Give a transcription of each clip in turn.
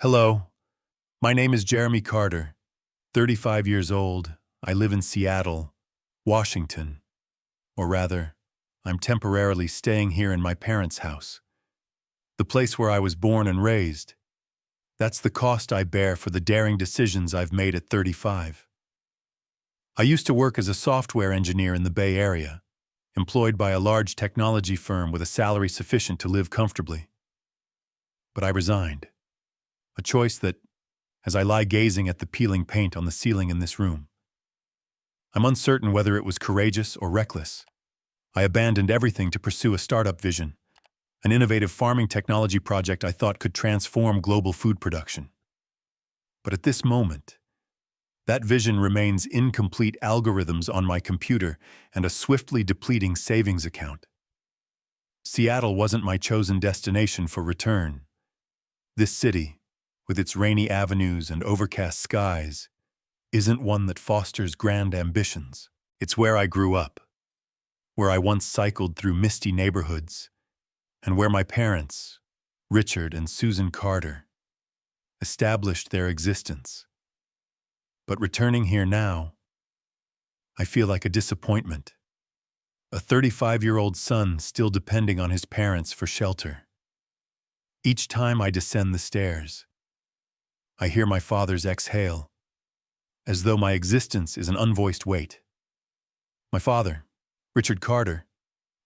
Hello, my name is Jeremy Carter, 35 years old. I live in Seattle, Washington. Or rather, I'm temporarily staying here in my parents' house, the place where I was born and raised. That's the cost I bear for the daring decisions I've made at 35. I used to work as a software engineer in the Bay Area, employed by a large technology firm with a salary sufficient to live comfortably. But I resigned, a choice that, as I lie gazing at the peeling paint on the ceiling in this room, I'm uncertain whether it was courageous or reckless. I abandoned everything to pursue a startup vision, an innovative farming technology project I thought could transform global food production. But at this moment, that vision remains incomplete algorithms on my computer and a swiftly depleting savings account. Seattle wasn't my chosen destination for return. This city, with its rainy avenues and overcast skies, isn't one that fosters grand ambitions. It's where I grew up, where I once cycled through misty neighborhoods, and where my parents, Richard and Susan Carter, established their existence. But returning here now, I feel like a disappointment. A 35-year-old son still depending on his parents for shelter. Each time I descend the stairs, I hear my father's exhale, as though my existence is an unvoiced weight. My father, Richard Carter,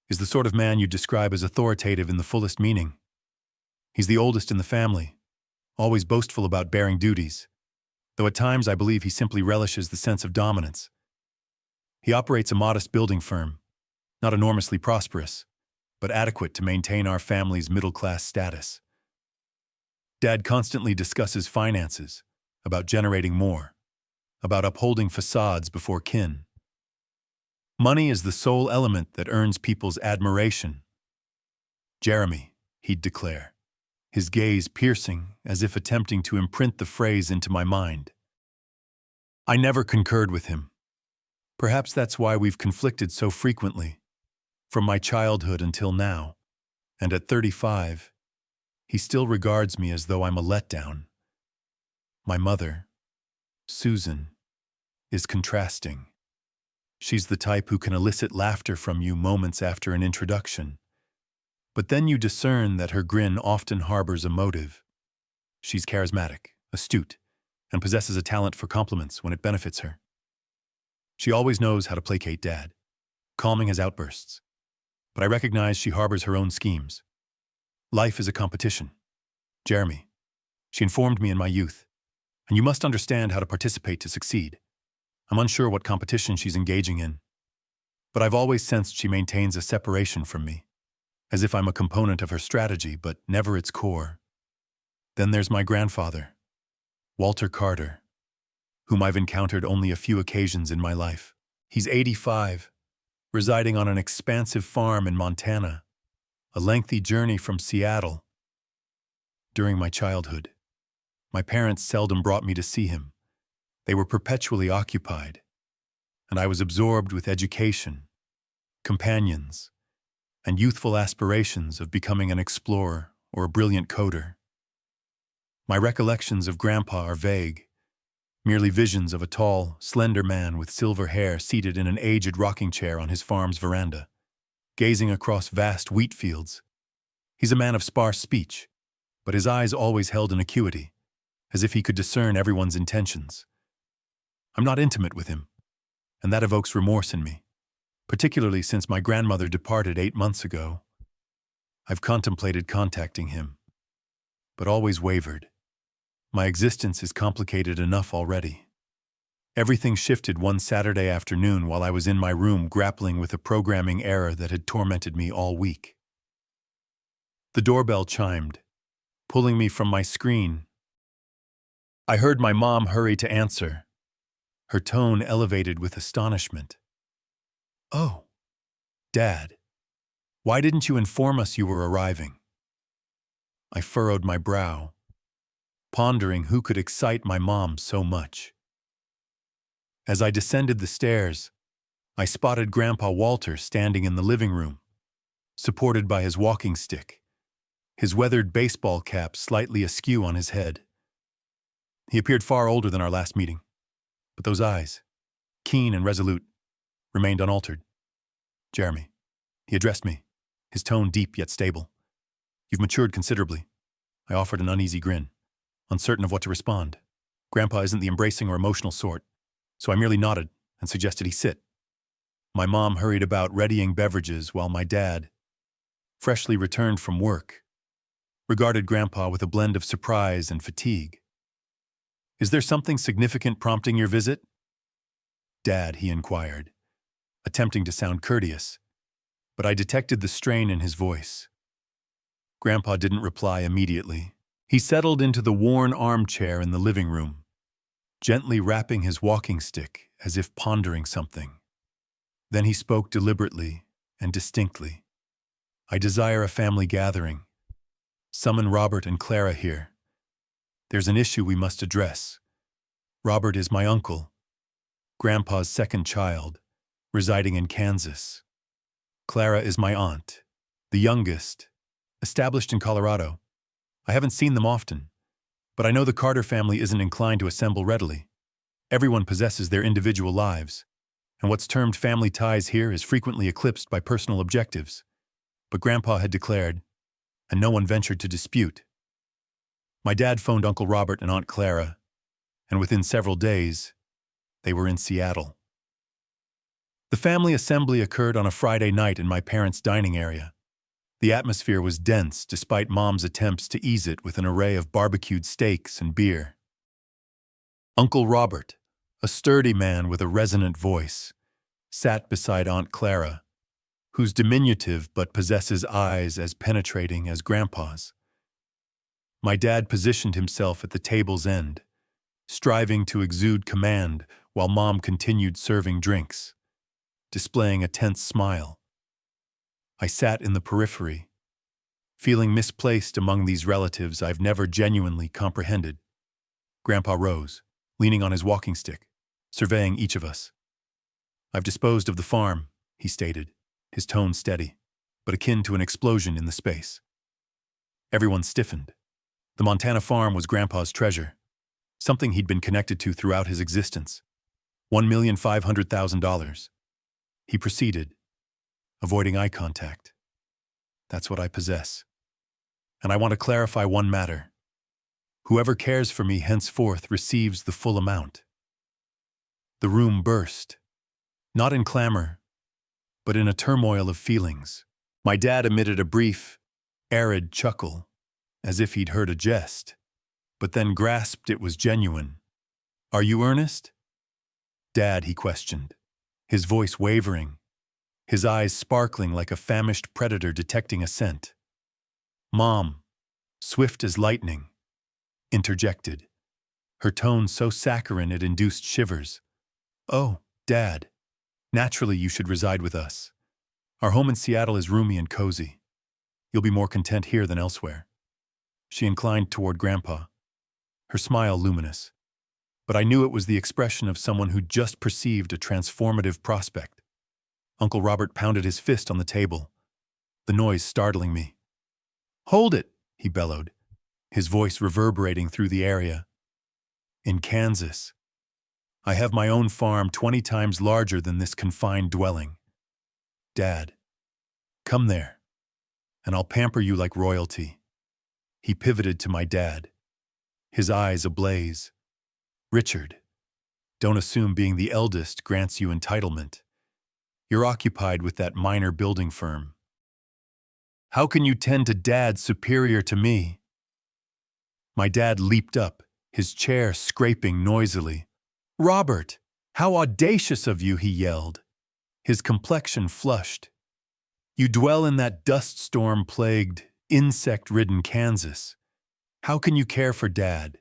is the sort of man you'd describe as authoritative in the fullest meaning. He's the oldest in the family, always boastful about bearing duties, though at times I believe he simply relishes the sense of dominance. He operates a modest building firm, not enormously prosperous, but adequate to maintain our family's middle-class status. Dad constantly discusses finances, about generating more, about upholding facades before kin. Money is the sole element that earns people's admiration. Jeremy, he'd declare, his gaze piercing as if attempting to imprint the phrase into my mind. I never concurred with him. Perhaps that's why we've conflicted so frequently, from my childhood until now, and at 35, he still regards me as though I'm a letdown. My mother, Susan, is contrasting. She's the type who can elicit laughter from you moments after an introduction. But then you discern that her grin often harbors a motive. She's charismatic, astute, and possesses a talent for compliments when it benefits her. She always knows how to placate Dad, calming his outbursts. But I recognize she harbors her own schemes. Life is a competition. Jeremy, she informed me in my youth, and you must understand how to participate to succeed. I'm unsure what competition she's engaging in, but I've always sensed she maintains a separation from me, as if I'm a component of her strategy, but never its core. Then there's my grandfather, Walter Carter, whom I've encountered only a few occasions in my life. He's 85, residing on an expansive farm in Montana, a lengthy journey from Seattle. During my childhood, my parents seldom brought me to see him. They were perpetually occupied, and I was absorbed with education, companions, and youthful aspirations of becoming an explorer or a brilliant coder. My recollections of Grandpa are vague, merely visions of a tall, slender man with silver hair seated in an aged rocking chair on his farm's veranda, gazing across vast wheat fields. He's a man of sparse speech, but his eyes always held an acuity, as if he could discern everyone's intentions. I'm not intimate with him, and that evokes remorse in me, particularly since my grandmother departed 8 months ago. I've contemplated contacting him, but always wavered. My existence is complicated enough already. Everything shifted one Saturday afternoon while I was in my room grappling with a programming error that had tormented me all week. The doorbell chimed, pulling me from my screen. I heard my mom hurry to answer, her tone elevated with astonishment. "Oh, Dad, why didn't you inform us you were arriving?" I furrowed my brow, pondering who could excite my mom so much. As I descended the stairs, I spotted Grandpa Walter standing in the living room, supported by his walking stick, his weathered baseball cap slightly askew on his head. He appeared far older than our last meeting, but those eyes, keen and resolute, remained unaltered. Jeremy. He addressed me, his tone deep yet stable. You've matured considerably. I offered an uneasy grin, uncertain of what to respond. Grandpa isn't the embracing or emotional sort, so I merely nodded and suggested he sit. My mom hurried about readying beverages while my dad, freshly returned from work, regarded Grandpa with a blend of surprise and fatigue. Is there something significant prompting your visit? Dad, he inquired, attempting to sound courteous, but I detected the strain in his voice. Grandpa didn't reply immediately. He settled into the worn armchair in the living room, gently rapping his walking stick as if pondering something. Then he spoke deliberately and distinctly. I desire a family gathering. Summon Robert and Clara here. There's an issue we must address. Robert is my uncle, Grandpa's second child, residing in Kansas. Clara is my aunt, the youngest, established in Colorado. I haven't seen them often, but I know the Carter family isn't inclined to assemble readily. Everyone possesses their individual lives, and what's termed family ties here is frequently eclipsed by personal objectives. But Grandpa had declared, and no one ventured to dispute. My dad phoned Uncle Robert and Aunt Clara, and within several days, they were in Seattle. The family assembly occurred on a Friday night in my parents' dining area. The atmosphere was dense despite Mom's attempts to ease it with an array of barbecued steaks and beer. Uncle Robert, a sturdy man with a resonant voice, sat beside Aunt Clara, whose diminutive but possesses eyes as penetrating as Grandpa's. My dad positioned himself at the table's end, striving to exude command while Mom continued serving drinks, displaying a tense smile. I sat in the periphery, feeling misplaced among these relatives I've never genuinely comprehended. Grandpa rose, leaning on his walking stick, surveying each of us. I've disposed of the farm, he stated, his tone steady, but akin to an explosion in the space. Everyone stiffened. The Montana farm was Grandpa's treasure, something he'd been connected to throughout his existence. $1,500,000. He proceeded, avoiding eye contact. That's what I possess. And I want to clarify one matter. Whoever cares for me henceforth receives the full amount. The room burst, not in clamor, but in a turmoil of feelings. My dad emitted a brief, arid chuckle, as if he'd heard a jest, but then grasped it was genuine. Are you earnest? Dad, he questioned, his voice wavering, his eyes sparkling like a famished predator detecting a scent. Mom, swift as lightning, interjected, her tone so saccharine it induced shivers. Oh, Dad, naturally you should reside with us. Our home in Seattle is roomy and cozy. You'll be more content here than elsewhere. She inclined toward Grandpa, her smile luminous, but I knew it was the expression of someone who'd just perceived a transformative prospect. Uncle Robert pounded his fist on the table, the noise startling me. Hold it, he bellowed, his voice reverberating through the area. In Kansas, I have my own farm 20 times larger than this confined dwelling. Dad, come there, and I'll pamper you like royalty. He pivoted to my dad, his eyes ablaze. Richard, don't assume being the eldest grants you entitlement. You're occupied with that minor building firm. How can you tend to Dad superior to me? My dad leaped up, his chair scraping noisily. Robert, how audacious of you, he yelled, his complexion flushed. You dwell in that dust-storm-plagued, insect-ridden Kansas. How can you care for Dad?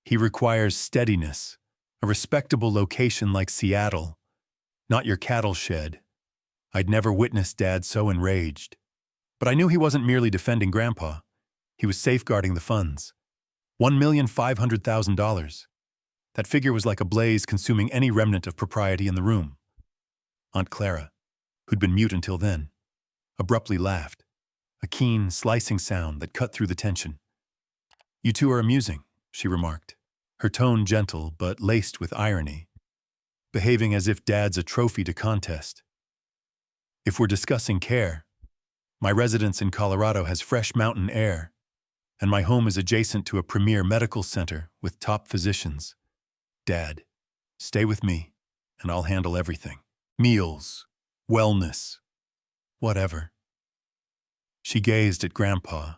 He requires steadiness, a respectable location like Seattle, not your cattle shed. I'd never witnessed Dad so enraged. But I knew he wasn't merely defending Grandpa. He was safeguarding the funds. $1,500,000. That figure was like a blaze consuming any remnant of propriety in the room. Aunt Clara, who'd been mute until then, abruptly laughed, a keen, slicing sound that cut through the tension. You two are amusing, she remarked, her tone gentle but laced with irony, behaving as if Dad's a trophy to contest. If we're discussing care, my residence in Colorado has fresh mountain air, and my home is adjacent to a premier medical center with top physicians. Dad, stay with me, and I'll handle everything. Meals, wellness, whatever. She gazed at Grandpa,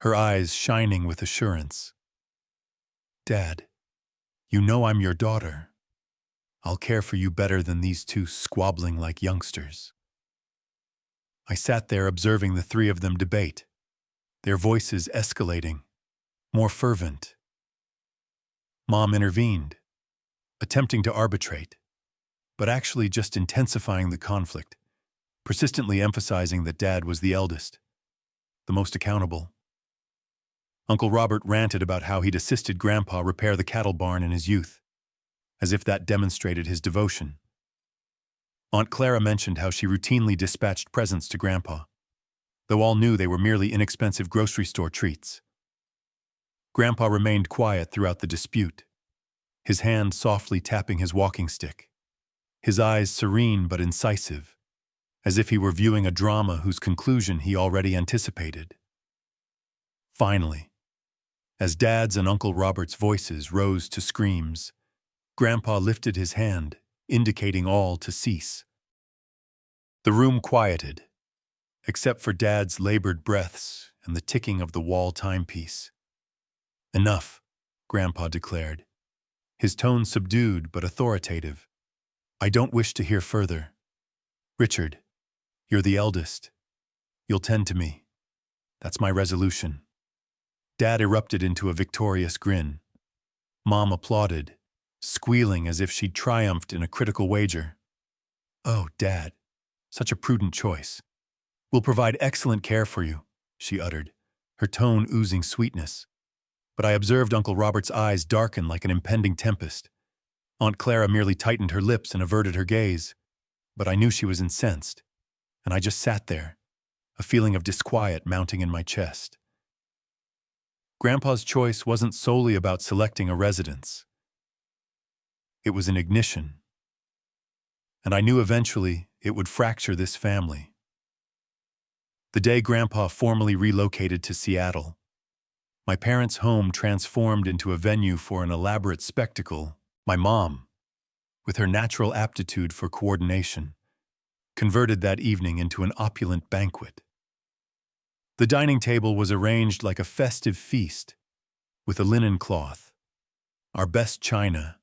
her eyes shining with assurance. Dad, you know I'm your daughter. I'll care for you better than these two squabbling like youngsters. I sat there observing the three of them debate, their voices escalating, more fervent. Mom intervened, attempting to arbitrate, but actually just intensifying the conflict, persistently emphasizing that Dad was the eldest, the most accountable. Uncle Robert ranted about how he'd assisted Grandpa repair the cattle barn in his youth, as if that demonstrated his devotion. Aunt Clara mentioned how she routinely dispatched presents to Grandpa, though all knew they were merely inexpensive grocery store treats. Grandpa remained quiet throughout the dispute, his hand softly tapping his walking stick, his eyes serene but incisive, as if he were viewing a drama whose conclusion he already anticipated. Finally, as Dad's and Uncle Robert's voices rose to screams, Grandpa lifted his hand, indicating all to cease. The room quieted, except for Dad's labored breaths and the ticking of the wall timepiece. Enough, Grandpa declared, his tone subdued but authoritative. I don't wish to hear further. Richard, you're the eldest. You'll tend to me. That's my resolution. Dad erupted into a victorious grin. Mom applauded, squealing as if she'd triumphed in a critical wager. Oh, Dad, such a prudent choice. We'll provide excellent care for you, she uttered, her tone oozing sweetness. But I observed Uncle Robert's eyes darken like an impending tempest. Aunt Clara merely tightened her lips and averted her gaze, but I knew she was incensed, and I just sat there, a feeling of disquiet mounting in my chest. Grandpa's choice wasn't solely about selecting a residence. It was an ignition, and I knew eventually it would fracture this family. The day Grandpa formally relocated to Seattle, my parents' home transformed into a venue for an elaborate spectacle. My mom, with her natural aptitude for coordination, converted that evening into an opulent banquet. The dining table was arranged like a festive feast, with a linen cloth, our best china,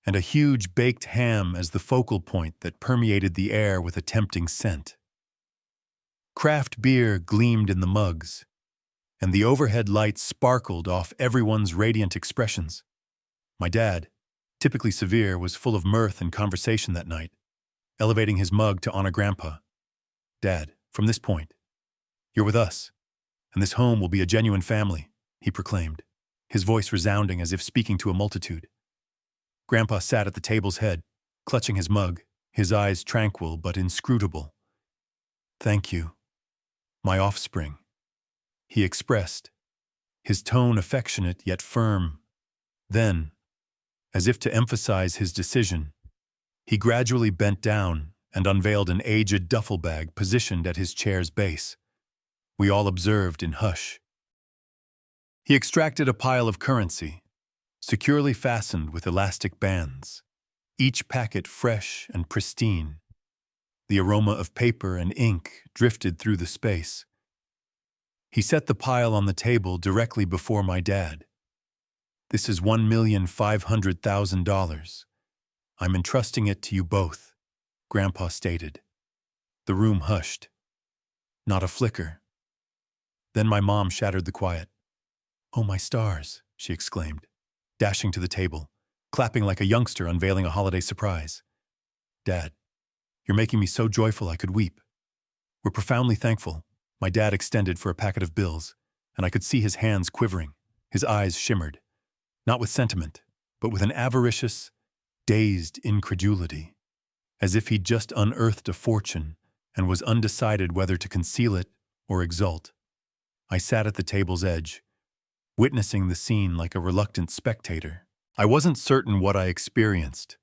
and a huge baked ham as the focal point that permeated the air with a tempting scent. Craft beer gleamed in the mugs, and the overhead lights sparkled off everyone's radiant expressions. My dad, typically severe, was full of mirth and conversation that night, elevating his mug to honor Grandpa. Dad, from this point, you're with us, and this home will be a genuine family, he proclaimed, his voice resounding as if speaking to a multitude. Grandpa sat at the table's head, clutching his mug, his eyes tranquil but inscrutable. Thank you, my offspring, he expressed, his tone affectionate yet firm. Then, as if to emphasize his decision, he gradually bent down and unveiled an aged duffel bag positioned at his chair's base. We all observed in hush. He extracted a pile of currency, securely fastened with elastic bands, each packet fresh and pristine. The aroma of paper and ink drifted through the space. He set the pile on the table directly before my dad. This is $1,500,000. I'm entrusting it to you both, Grandpa stated. The room hushed. Not a flicker. Then my mom shattered the quiet. Oh, my stars, she exclaimed, dashing to the table, clapping like a youngster unveiling a holiday surprise. Dad, you're making me so joyful I could weep. We're profoundly thankful, my dad extended for a packet of bills, and I could see his hands quivering, his eyes shimmered, not with sentiment, but with an avaricious, dazed incredulity, as if he'd just unearthed a fortune and was undecided whether to conceal it or exult. I sat at the table's edge, witnessing the scene like a reluctant spectator. I wasn't certain what I experienced: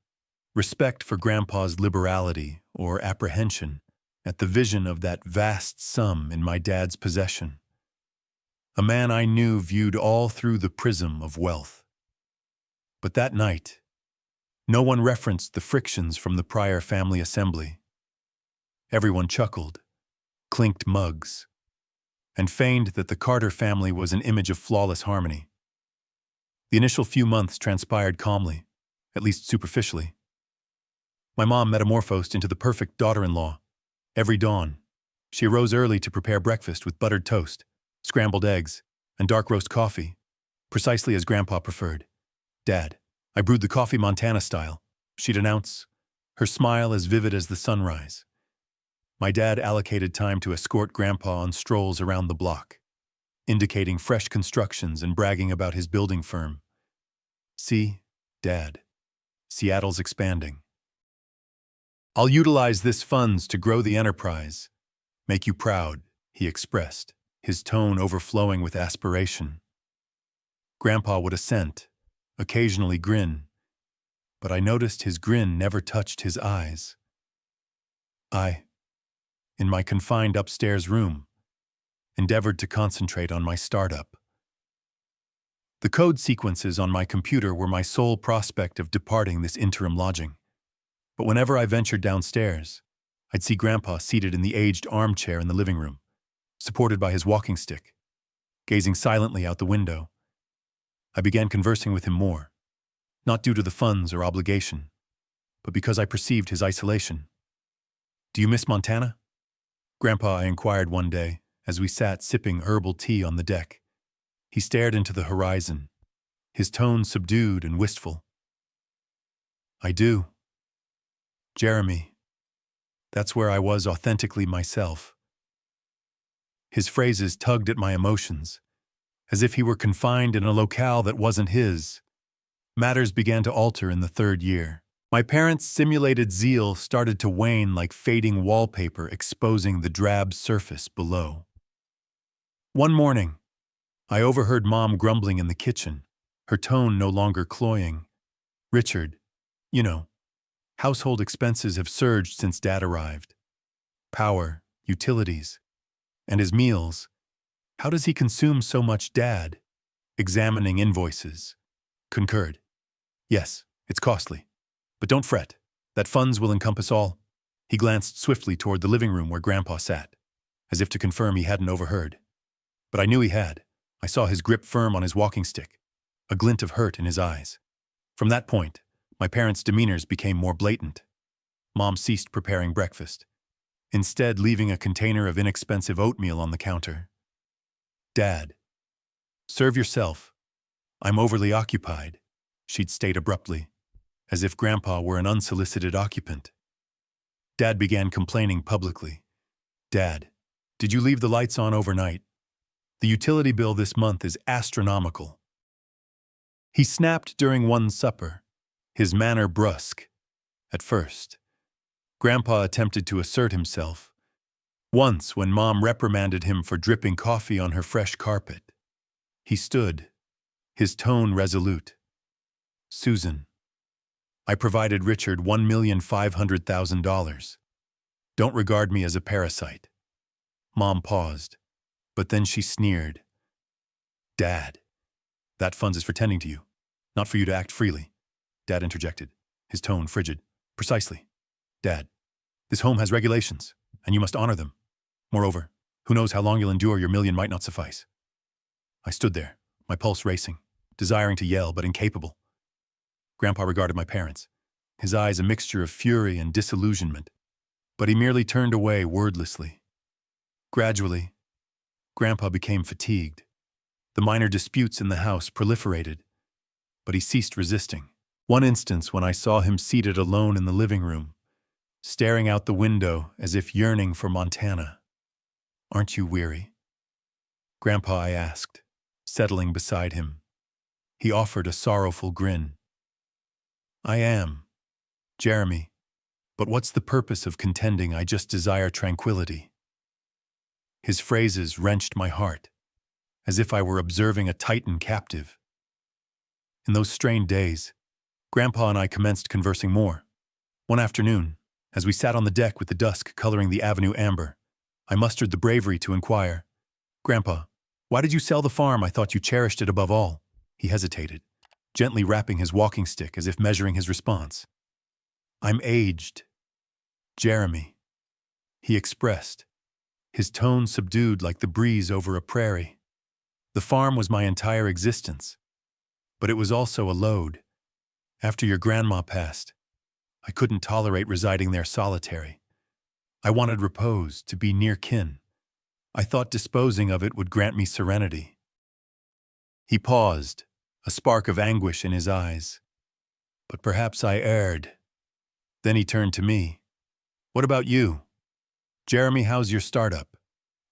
respect for Grandpa's liberality or apprehension at the vision of that vast sum in my dad's possession. A man I knew viewed all through the prism of wealth. But that night, no one referenced the frictions from the prior family assembly. Everyone chuckled, clinked mugs, and feigned that the Carter family was an image of flawless harmony. The initial few months transpired calmly, at least superficially. My mom metamorphosed into the perfect daughter-in-law. Every dawn, she arose early to prepare breakfast with buttered toast, scrambled eggs, and dark roast coffee, precisely as Grandpa preferred. "Dad, I brewed the coffee Montana style," she'd announce, her smile as vivid as the sunrise. My dad allocated time to escort Grandpa on strolls around the block, indicating fresh constructions and bragging about his building firm. "See, Dad, Seattle's expanding. I'll utilize this funds to grow the enterprise. Make you proud," he expressed, his tone overflowing with aspiration. Grandpa would assent, occasionally grin, but I noticed his grin never touched his eyes. In my confined upstairs room, endeavored to concentrate on my startup. The code sequences on my computer were my sole prospect of departing this interim lodging. But whenever I ventured downstairs, I'd see Grandpa seated in the aged armchair in the living room, supported by his walking stick, gazing silently out the window. I began conversing with him more, not due to the funds or obligation, but because I perceived his isolation. "Do you miss Montana?" Grandpa, I inquired one day, as we sat sipping herbal tea on the deck. He stared into the horizon, his tone subdued and wistful. "I do. Jeremy, that's where I was authentically myself." His phrases tugged at my emotions, as if he were confined in a locale that wasn't his. Matters began to alter in the third year. My parents' simulated zeal started to wane like fading wallpaper exposing the drab surface below. One morning, I overheard Mom grumbling in the kitchen, her tone no longer cloying. "Richard, you know, household expenses have surged since Dad arrived. Power, utilities, and his meals. How does he consume so much, Dad?" Examining invoices. Concurred. "Yes, it's costly. But don't fret. That funds will encompass all." He glanced swiftly toward the living room where Grandpa sat, as if to confirm he hadn't overheard. But I knew he had. I saw his grip firm on his walking stick, a glint of hurt in his eyes. From that point, my parents' demeanors became more blatant. Mom ceased preparing breakfast, instead leaving a container of inexpensive oatmeal on the counter. "Dad, serve yourself. I'm overly occupied," she'd state abruptly, as if Grandpa were an unsolicited occupant. Dad began complaining publicly. "Dad, did you leave the lights on overnight? The utility bill this month is astronomical." He snapped during one supper, his manner brusque. At first, Grandpa attempted to assert himself. Once, when Mom reprimanded him for dripping coffee on her fresh carpet, he stood, his tone resolute. "Susan, I provided Richard $1,500,000. Don't regard me as a parasite." Mom paused, but then she sneered. "Dad, that funds is for tending to you, not for you to act freely." Dad interjected, his tone frigid. "Precisely. Dad, this home has regulations, and you must honor them. Moreover, who knows how long you'll endure, your million might not suffice." I stood there, my pulse racing, desiring to yell but incapable. Grandpa regarded my parents, his eyes a mixture of fury and disillusionment, but he merely turned away wordlessly. Gradually, Grandpa became fatigued. The minor disputes in the house proliferated, but he ceased resisting. One instance when I saw him seated alone in the living room, staring out the window as if yearning for Montana. "Aren't you weary?" Grandpa, I asked, settling beside him. He offered a sorrowful grin. "I am, Jeremy, but what's the purpose of contending? I just desire tranquility." His phrases wrenched my heart, as if I were observing a Titan captive. In those strained days, Grandpa and I commenced conversing more. One afternoon, as we sat on the deck with the dusk coloring the avenue amber, I mustered the bravery to inquire, "Grandpa, why did you sell the farm? I thought you cherished it above all." He hesitated, gently rapping his walking stick as if measuring his response. "I'm aged, Jeremy," he expressed, his tone subdued like the breeze over a prairie. "The farm was my entire existence, but it was also a load. After your grandma passed, I couldn't tolerate residing there solitary. I wanted repose, to be near kin. I thought disposing of it would grant me serenity." He paused, a spark of anguish in his eyes. "But perhaps I erred." Then he turned to me. "What about you? Jeremy, how's your startup?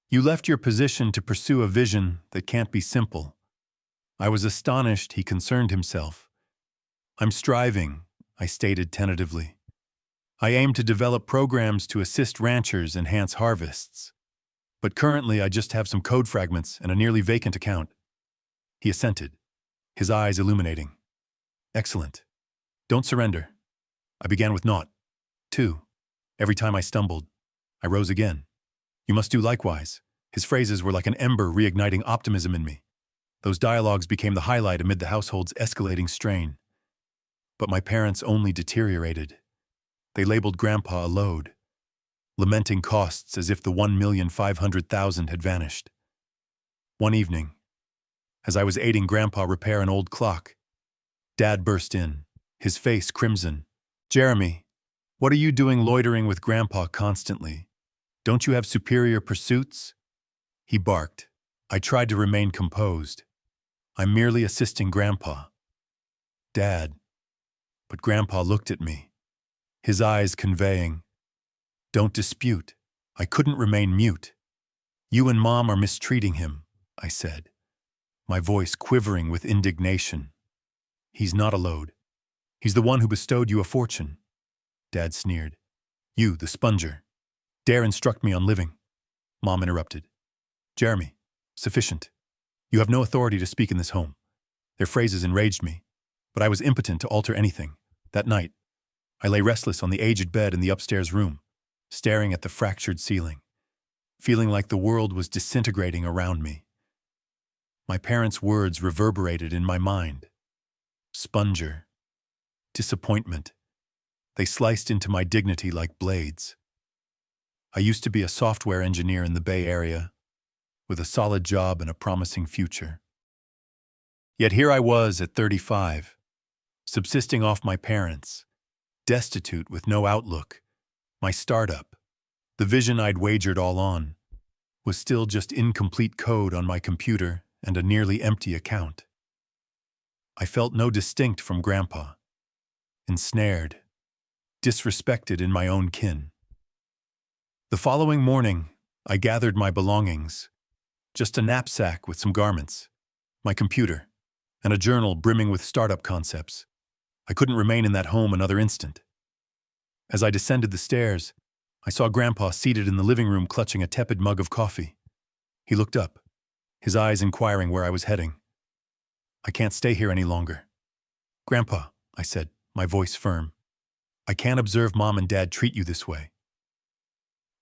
You left your position to pursue a vision that can't be simple." I was astonished he concerned himself. "I'm striving," I stated tentatively. "I aim to develop programs to assist ranchers enhance harvests. But currently I just have some code fragments and a nearly vacant account." He assented, his eyes illuminating. "Excellent. Don't surrender." I began with naught. 2. Every time I stumbled, I rose again. "You must do likewise." His phrases were like an ember reigniting optimism in me. Those dialogues became the highlight amid the household's escalating strain. But my parents only deteriorated. They labeled Grandpa a load, lamenting costs as if the $1,500,000 had vanished. One evening, as I was aiding Grandpa repair an old clock, Dad burst in, his face crimson. "Jeremy, what are you doing loitering with Grandpa constantly? Don't you have superior pursuits?" He barked. I tried to remain composed. "I'm merely assisting Grandpa." "Dad." But Grandpa looked at me, his eyes conveying, "Don't dispute." I couldn't remain mute. "You and Mom are mistreating him," I said, my voice quivering with indignation. "He's not a load. He's the one who bestowed you a fortune." Dad sneered. "You, the sponger, dare instruct me on living." Mom interrupted. "Jeremy, sufficient. You have no authority to speak in this home." Their phrases enraged me, but I was impotent to alter anything. That night, I lay restless on the aged bed in the upstairs room, staring at the fractured ceiling, feeling like the world was disintegrating around me. My parents' words reverberated in my mind. Sponger. Disappointment. They sliced into my dignity like blades. I used to be a software engineer in the Bay Area, with a solid job and a promising future. Yet here I was at 35, subsisting off my parents, destitute with no outlook. My startup, the vision I'd wagered all on, was still just incomplete code on my computer and a nearly empty account. I felt no distinct from Grandpa, ensnared, disrespected in my own kin. The following morning, I gathered my belongings, just a knapsack with some garments, my computer, and a journal brimming with startup concepts. I couldn't remain in that home another instant. As I descended the stairs, I saw Grandpa seated in the living room clutching a tepid mug of coffee. He looked up, his eyes inquiring where I was heading. "I can't stay here any longer." "Grandpa," I said, my voice firm, "I can't observe Mom and Dad treat you this way."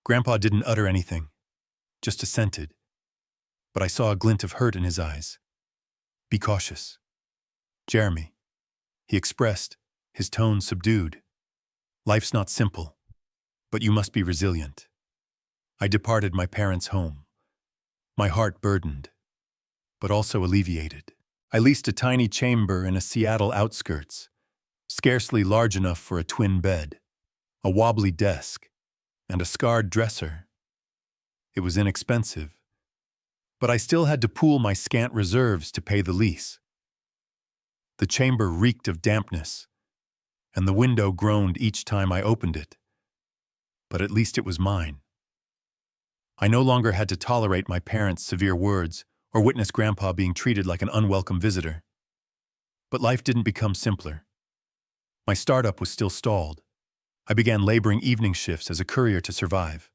Grandpa didn't utter anything, just assented, but I saw a glint of hurt in his eyes. "Be cautious, Jeremy," he expressed, his tone subdued. "Life's not simple, but you must be resilient." I departed my parents' home, my heart burdened, but also alleviated. I leased a tiny chamber in a Seattle outskirts, scarcely large enough for a twin bed, a wobbly desk, and a scarred dresser. It was inexpensive, but I still had to pool my scant reserves to pay the lease. The chamber reeked of dampness, and the window groaned each time I opened it. But at least it was mine. I no longer had to tolerate my parents' severe words or witness Grandpa being treated like an unwelcome visitor. But life didn't become simpler. My startup was still stalled. I began laboring evening shifts as a courier to survive.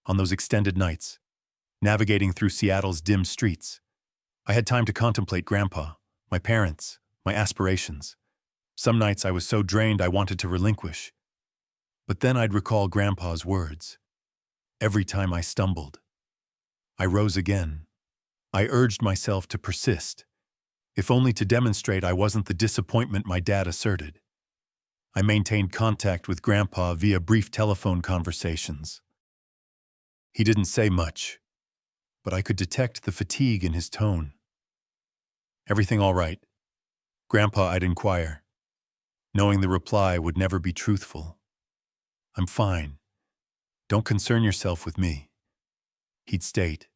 On those extended nights, navigating through Seattle's dim streets, I had time to contemplate Grandpa, my parents, my aspirations. Some nights I was so drained I wanted to relinquish. But then I'd recall Grandpa's words. Every time I stumbled, I rose again. I urged myself to persist, if only to demonstrate I wasn't the disappointment my dad asserted. I maintained contact with Grandpa via brief telephone conversations. He didn't say much, but I could detect the fatigue in his tone. "Everything all right?" Grandpa, I'd inquire, knowing the reply would never be truthful. "I'm fine. Don't concern yourself with me," he'd state,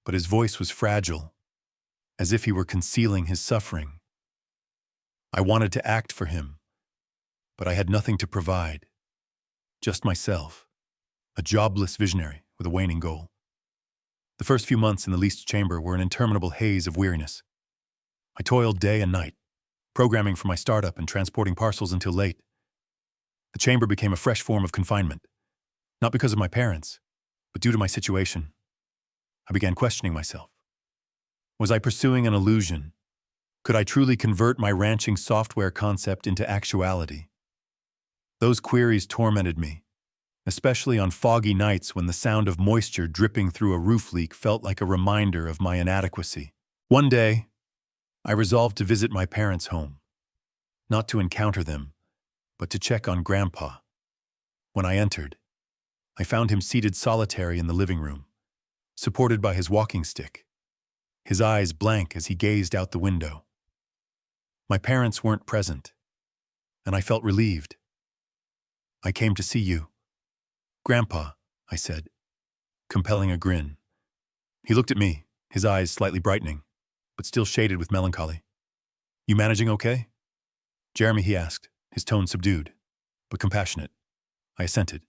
but his voice was fragile, as if he were concealing his suffering. I wanted to act for him, but I had nothing to provide. Just myself, a jobless visionary with a waning goal. The first few months in the leased chamber were an interminable haze of weariness. I toiled day and night, programming for my startup and transporting parcels until late. The chamber became a fresh form of confinement, not because of my parents, but due to my situation. I began questioning myself. Was I pursuing an illusion? Could I truly convert my ranching software concept into actuality? Those queries tormented me, especially on foggy nights when the sound of moisture dripping through a roof leak felt like a reminder of my inadequacy. One day, I resolved to visit my parents' home, not to encounter them, but to check on Grandpa. When I entered, I found him seated solitary in the living room, supported by his walking stick, his eyes blank as he gazed out the window. My parents weren't present, and I felt relieved. "I came to see you, Grandpa," I said, compelling a grin. He looked at me, his eyes slightly brightening, but still shaded with melancholy. "You managing okay?" "Jeremy," he asked, his tone subdued, but compassionate. I assented,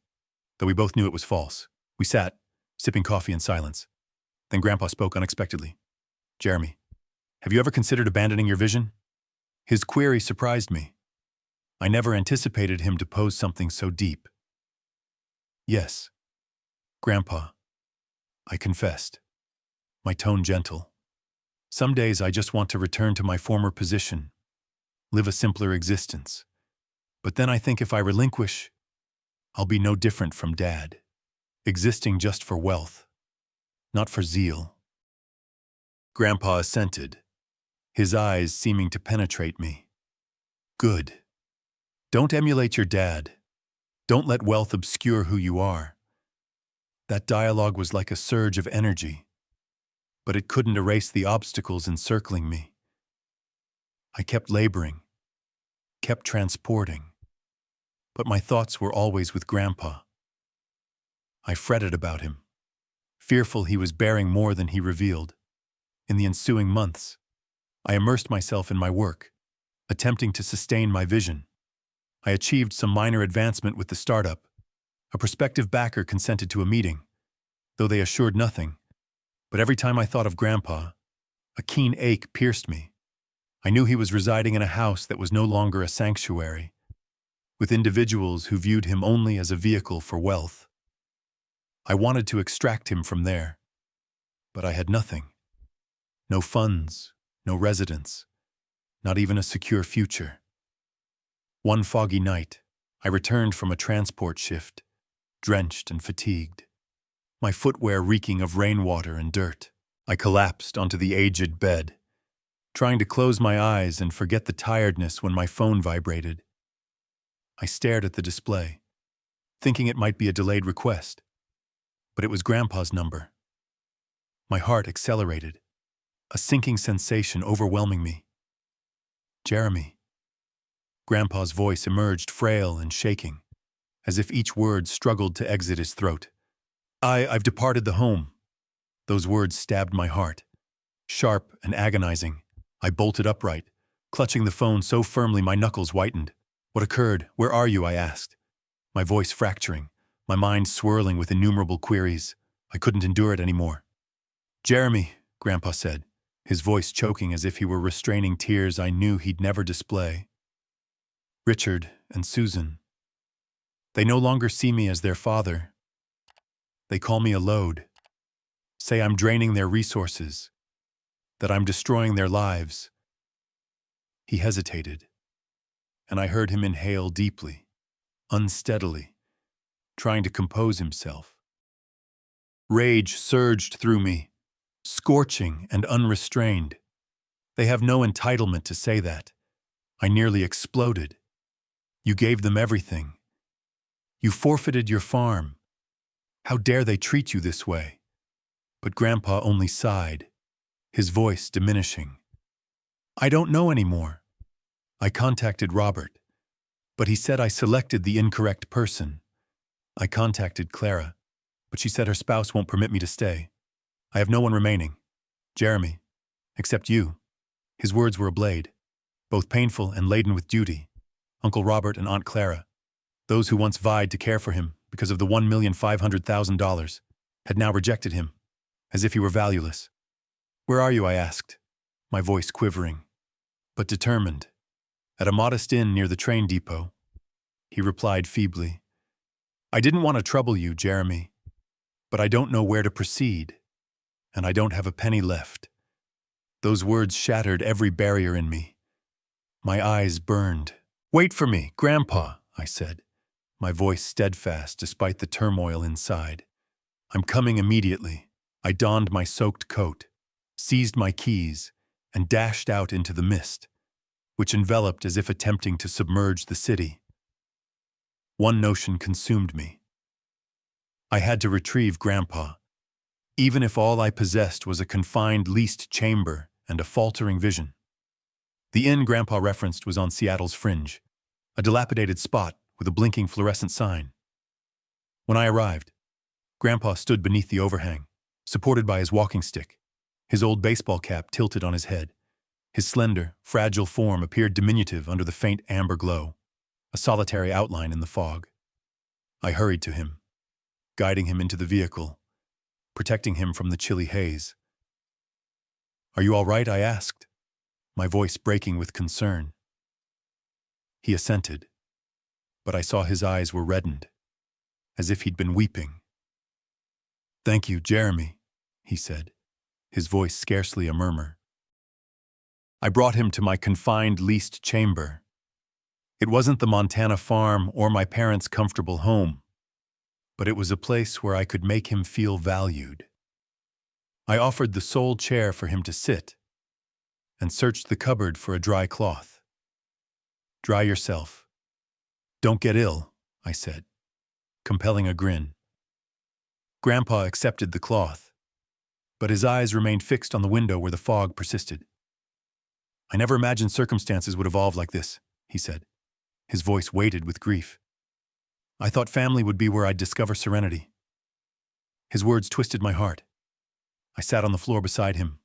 though we both knew it was false. We sat, sipping coffee in silence. Then Grandpa spoke unexpectedly. "Jeremy, have you ever considered abandoning your vision?" His query surprised me. I never anticipated him to pose something so deep. "Yes, Grandpa," I confessed, my tone gentle. "Some days I just want to return to my former position, live a simpler existence. But then I think if I relinquish, I'll be no different from Dad, existing just for wealth, not for zeal." Grandpa assented, his eyes seeming to penetrate me. "Good. Don't emulate your dad. Don't let wealth obscure who you are." That dialogue was like a surge of energy, but it couldn't erase the obstacles encircling me. I kept laboring, kept transporting, but my thoughts were always with Grandpa. I fretted about him, fearful he was bearing more than he revealed. In the ensuing months, I immersed myself in my work, attempting to sustain my vision. I achieved some minor advancement with the startup. A prospective backer consented to a meeting, though they assured nothing. But every time I thought of Grandpa, a keen ache pierced me. I knew he was residing in a house that was no longer a sanctuary, with individuals who viewed him only as a vehicle for wealth. I wanted to extract him from there, but I had nothing. No funds, no residence, not even a secure future. One foggy night, I returned from a transport shift, drenched and fatigued, my footwear reeking of rainwater and dirt. I collapsed onto the aged bed, trying to close my eyes and forget the tiredness when my phone vibrated. I stared at the display, thinking it might be a delayed request, but it was Grandpa's number. My heart accelerated, a sinking sensation overwhelming me. "Jeremy." Grandpa's voice emerged frail and shaking, as if each word struggled to exit his throat. I've departed the home." Those words stabbed my heart. Sharp and agonizing, I bolted upright, clutching the phone so firmly my knuckles whitened. "What occurred? Where are you?" I asked, my voice fracturing, my mind swirling with innumerable queries. I couldn't endure it anymore. "Jeremy," Grandpa said, his voice choking as if he were restraining tears I knew he'd never display. "Richard and Susan. They no longer see me as their father. They call me a load, say I'm draining their resources, that I'm destroying their lives. He hesitated, and I heard him inhale deeply, unsteadily, trying to compose himself. Rage surged through me, scorching and unrestrained. They have no entitlement to say that. I nearly exploded. You gave them everything. You forfeited your farm. How dare they treat you this way? But Grandpa only sighed, his voice diminishing. I don't know anymore. I contacted Robert, but he said I selected the incorrect person. I contacted Clara, but she said her spouse won't permit me to stay. I have no one remaining. Jeremy, except you. His words were a blade, both painful and laden with duty. Uncle Robert and Aunt Clara, those who once vied to care for him because of the $1,500,000, had now rejected him, as if he were valueless. Where are you, I asked, my voice quivering, but determined. At a modest inn near the train depot. He replied feebly, I didn't want to trouble you, Jeremy, but I don't know where to proceed, and I don't have a penny left. Those words shattered every barrier in me. My eyes burned. Wait for me, Grandpa, I said, my voice steadfast despite the turmoil inside. I'm coming immediately. I donned my soaked coat, seized my keys, and dashed out into the mist, which enveloped as if attempting to submerge the city. One notion consumed me. I had to retrieve Grandpa, even if all I possessed was a confined leased chamber and a faltering vision. The inn Grandpa referenced was on Seattle's fringe, a dilapidated spot with a blinking fluorescent sign. When I arrived, Grandpa stood beneath the overhang, supported by his walking stick, his old baseball cap tilted on his head. His slender, fragile form appeared diminutive under the faint amber glow, a solitary outline in the fog. I hurried to him, guiding him into the vehicle, protecting him from the chilly haze. Are you all right? I asked, my voice breaking with concern. He assented, but I saw his eyes were reddened, as if he'd been weeping. Thank you, Jeremy, he said, his voice scarcely a murmur. I brought him to my confined leased chamber. It wasn't the Montana farm or my parents' comfortable home, but it was a place where I could make him feel valued. I offered the sole chair for him to sit and searched the cupboard for a dry cloth. Dry yourself. Don't get ill, I said, compelling a grin. Grandpa accepted the cloth, but his eyes remained fixed on the window where the fog persisted. I never imagined circumstances would evolve like this, he said, his voice weighted with grief. I thought family would be where I'd discover serenity. His words twisted my heart. I sat on the floor beside him,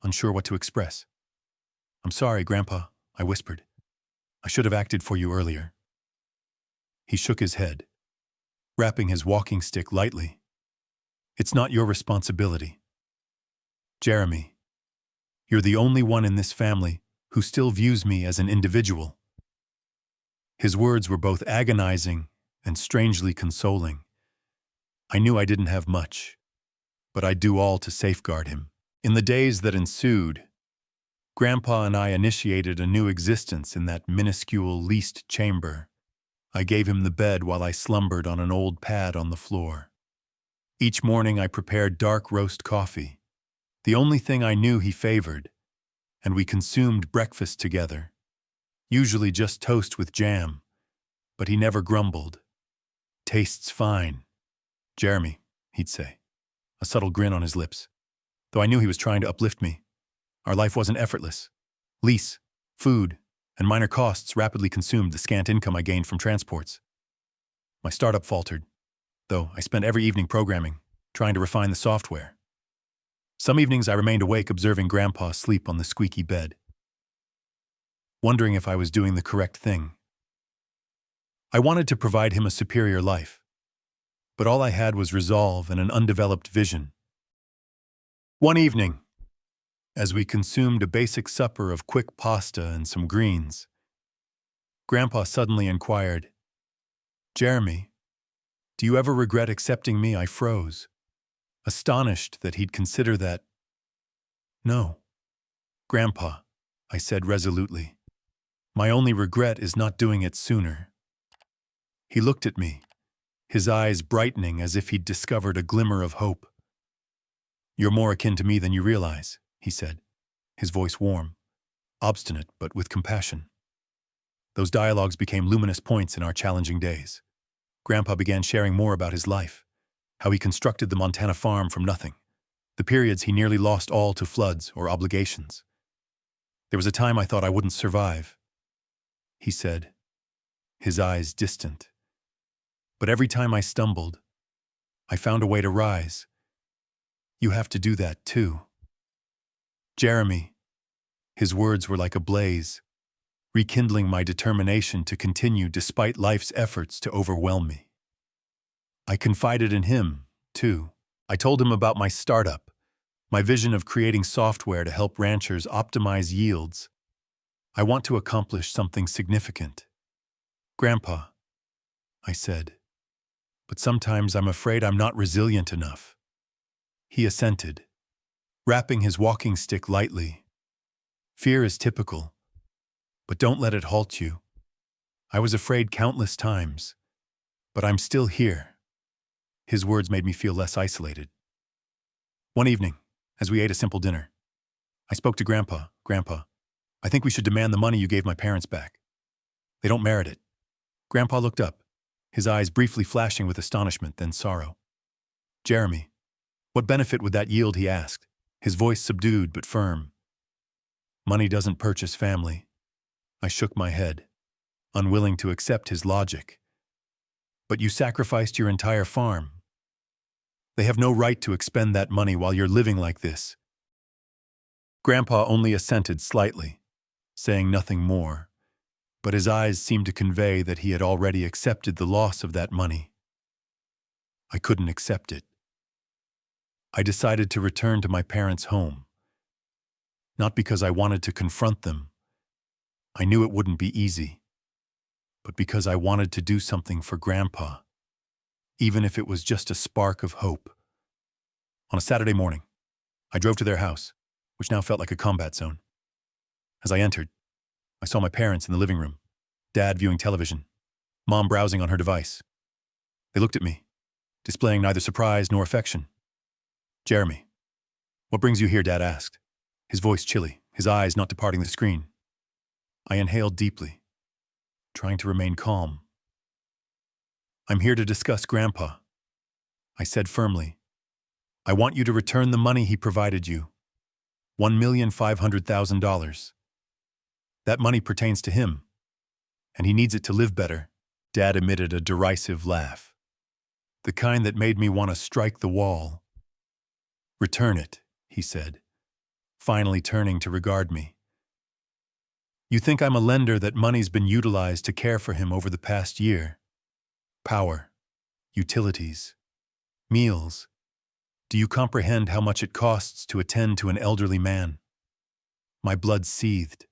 unsure what to express. I'm sorry, Grandpa, I whispered. I should have acted for you earlier. He shook his head, wrapping his walking stick lightly. It's not your responsibility. Jeremy, you're the only one in this family who still views me as an individual. His words were both agonizing and strangely consoling. I knew I didn't have much, but I'd do all to safeguard him. In the days that ensued, Grandpa and I initiated a new existence in that minuscule leased chamber. I gave him the bed while I slumbered on an old pad on the floor. Each morning I prepared dark roast coffee, the only thing I knew he favored, and we consumed breakfast together, usually just toast with jam, but he never grumbled. Tastes fine. Jeremy, he'd say, a subtle grin on his lips, though I knew he was trying to uplift me. Our life wasn't effortless. Lease, food, and minor costs rapidly consumed the scant income I gained from transports. My startup faltered, though I spent every evening programming, trying to refine the software. Some evenings I remained awake observing Grandpa sleep on the squeaky bed, wondering if I was doing the correct thing. I wanted to provide him a superior life, but all I had was resolve and an undeveloped vision. One evening, as we consumed a basic supper of quick pasta and some greens, Grandpa suddenly inquired, Jeremy, do you ever regret accepting me? I froze, astonished that he'd consider that. No, Grandpa, I said resolutely. My only regret is not doing it sooner. He looked at me, his eyes brightening as if he'd discovered a glimmer of hope. You're more akin to me than you realize, he said, his voice warm, obstinate but with compassion. Those dialogues became luminous points in our challenging days. Grandpa began sharing more about his life, how he constructed the Montana farm from nothing, the periods he nearly lost all to floods or obligations. There was a time I thought I wouldn't survive, he said, his eyes distant. But every time I stumbled, I found a way to rise. You have to do that too. Jeremy, his words were like a blaze, rekindling my determination to continue despite life's efforts to overwhelm me. I confided in him, too. I told him about my startup, my vision of creating software to help ranchers optimize yields. I want to accomplish something significant. Grandpa, I said, but sometimes I'm afraid I'm not resilient enough. He assented, wrapping his walking stick lightly. Fear is typical, but don't let it halt you. I was afraid countless times, but I'm still here. His words made me feel less isolated. One evening, as we ate a simple dinner, I spoke to Grandpa. Grandpa, I think we should demand the money you gave my parents back. They don't merit it. Grandpa looked up, his eyes briefly flashing with astonishment, then sorrow. Jeremy, what benefit would that yield, he asked, his voice subdued but firm. Money doesn't purchase family. I shook my head, unwilling to accept his logic. But you sacrificed your entire farm. They have no right to expend that money while you're living like this. Grandpa only assented slightly, saying nothing more, but his eyes seemed to convey that he had already accepted the loss of that money. I couldn't accept it. I decided to return to my parents' home. Not because I wanted to confront them. I knew it wouldn't be easy. But because I wanted to do something for Grandpa, even if it was just a spark of hope. On a Saturday morning, I drove to their house, which now felt like a combat zone. As I entered, I saw my parents in the living room, Dad viewing television, Mom browsing on her device. They looked at me, displaying neither surprise nor affection. Jeremy, what brings you here, Dad asked, his voice chilly, his eyes not departing the screen. I inhaled deeply, trying to remain calm. I'm here to discuss Grandpa, I said firmly. I want you to return the money he provided you, $1,500,000. That money pertains to him, and he needs it to live better. Dad emitted a derisive laugh, the kind that made me want to strike the wall. Return it, he said, finally turning to regard me. You think I'm a lender that money's been utilized to care for him over the past year? Power, utilities, meals. Do you comprehend how much it costs to attend to an elderly man? My blood seethed.